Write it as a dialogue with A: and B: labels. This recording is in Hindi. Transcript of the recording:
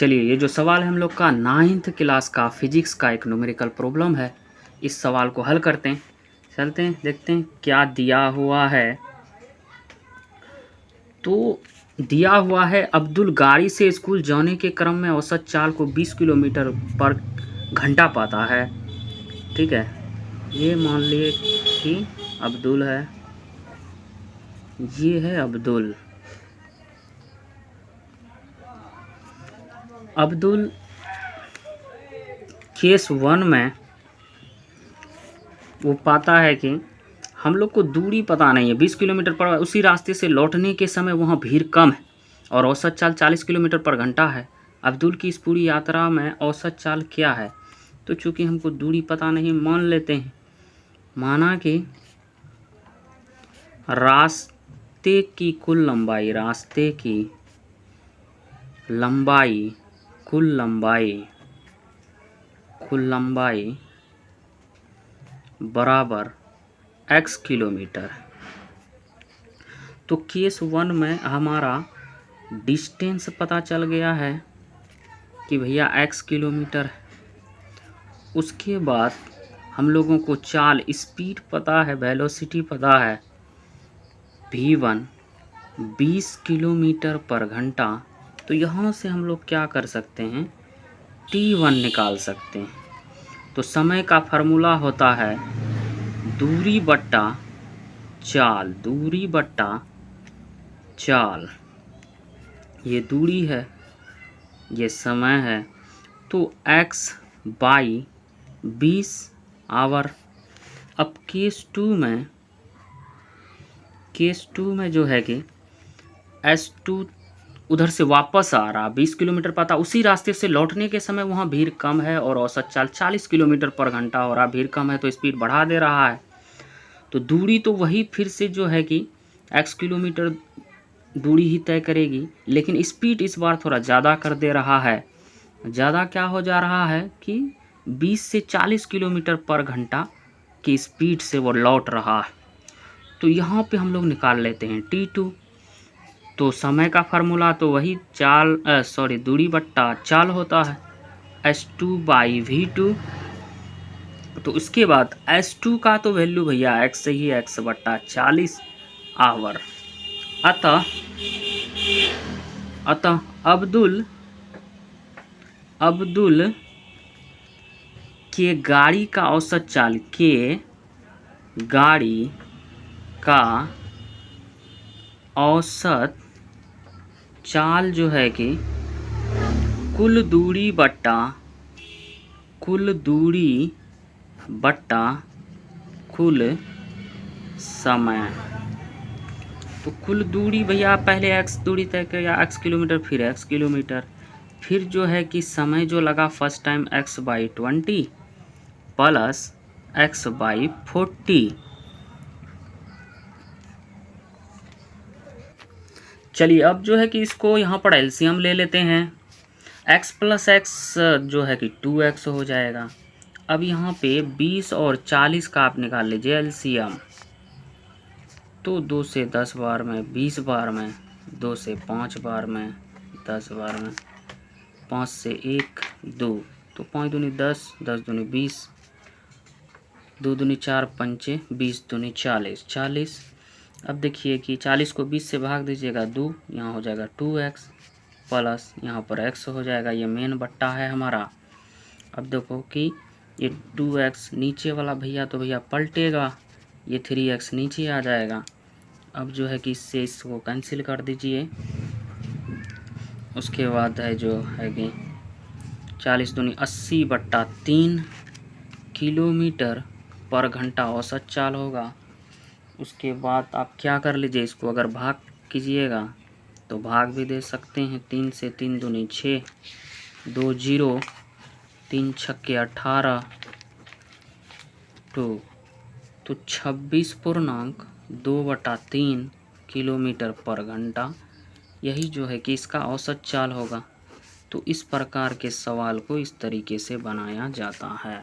A: चलिए, ये जो सवाल है हम लोग का 9th क्लास का फिजिक्स का एक न्यूमेरिकल प्रॉब्लम है। इस सवाल को हल करते हैं। चलते हैं, देखते हैं क्या दिया हुआ है। तो दिया हुआ है, अब्दुल गाड़ी से स्कूल जाने के क्रम में औसत चाल को 20 किलोमीटर पर घंटा पाता है। ठीक है, ये मान लिए कि अब्दुल है, ये है अब्दुल। अब्दुल केस 1 में वो पाता है कि हम लोग को दूरी पता नहीं है, 20 किलोमीटर पर, उसी रास्ते से लौटने के समय वहाँ भीड़ कम है और औसत चाल 40 किलोमीटर पर घंटा है। अब्दुल की इस पूरी यात्रा में औसत चाल क्या है? तो चूंकि हमको दूरी पता नहीं, मान लेते हैं, माना कि रास्ते की कुल लंबाई, रास्ते की लंबाई, कुल लंबाई बराबर x किलोमीटर। तो केस 1 में हमारा डिस्टेंस पता चल गया है कि भैया x किलोमीटर है। उसके बाद हम लोगों को चाल, स्पीड पता है, वेलोसिटी पता है, v1 20 किलोमीटर पर घंटा। तो यहाँ से हम लोग क्या कर सकते हैं, t1 निकाल सकते हैं। तो समय का फार्मूला होता है दूरी बट्टा चाल, दूरी बट्टा चाल। ये दूरी है, ये समय है, तो x बाई 20 आवर। अब केस 2 में जो है कि S2 उधर से वापस आ रहा, 20 किलोमीटर पाता, उसी रास्ते से लौटने के समय वहाँ भीड़ कम है और औसत चाल 40 किलोमीटर पर घंटा हो रहा। भीड़ कम है तो स्पीड बढ़ा दे रहा है। तो दूरी तो वही फिर से जो है कि x किलोमीटर दूरी ही तय करेगी, लेकिन स्पीड इस बार थोड़ा ज़्यादा कर दे रहा है। ज़्यादा क्या हो जा रहा है कि 20 से 40 किलोमीटर पर घंटा की स्पीड से वो लौट रहा है। तो यहाँ पे हम लोग निकाल लेते हैं t2। तो समय का फार्मूला तो वही दूरी बट्टा चाल होता है, S2 बाई V2। तो उसके बाद S2 का तो वैल्यू भैया x से ही, x बट्टा 40 आवर। अतः अब्दुल के गाड़ी का औसत चाल, के गाड़ी का औसत चाल जो है कि कुल दूरी बट्टा कुल समय। तो कुल दूरी भैया पहले x दूरी तय करेगा, x किलोमीटर, फिर x किलोमीटर, फिर जो है कि समय जो लगा first time x by 20 plus x by 40। चलिए अब जो है कि इसको यहाँ पर एलसीएम ले लेते हैं। x प्लस एक्स जो है कि 2x हो जाएगा। अब यहाँ पे 20 और 40 का आप निकाल लीजिए एलसीएम। तो 2 से 10 बार में, 20 बार में, 2 से 5 बार में, 10 बार में, 5 से 1 2, तो 5 दूनी 10, 10 दूनी 20, 2 दूनी 4, 5 20 दूनी 40, 40। अब देखिए कि 40 को 20 से भाग दीजिएगा 2, यहाँ हो जाएगा 2x प्लस यहाँ पर x हो जाएगा, ये मेन बट्टा है हमारा। अब देखो कि ये 2x नीचे वाला भैया तो भैया पलटेगा, ये 3x नीचे आ जाएगा। अब जो है कि इससे इसको कैंसिल कर दीजिए। उसके बाद है जो है कि 40 दूनी 80 बट्टा 3 किलोमीटर पर घंटा औसत चाल होगा। उसके बाद आप क्या कर लीजिए, इसको अगर भाग कीजिएगा तो भाग भी दे सकते हैं। 3 से 3 दूनी 6, 2 0, 3 छक्के 18, तो 26.2/3 किलोमीटर पर घंटा। यही जो है कि इसका औसत चाल होगा। तो इस प्रकार के सवाल को इस तरीके से बनाया जाता है।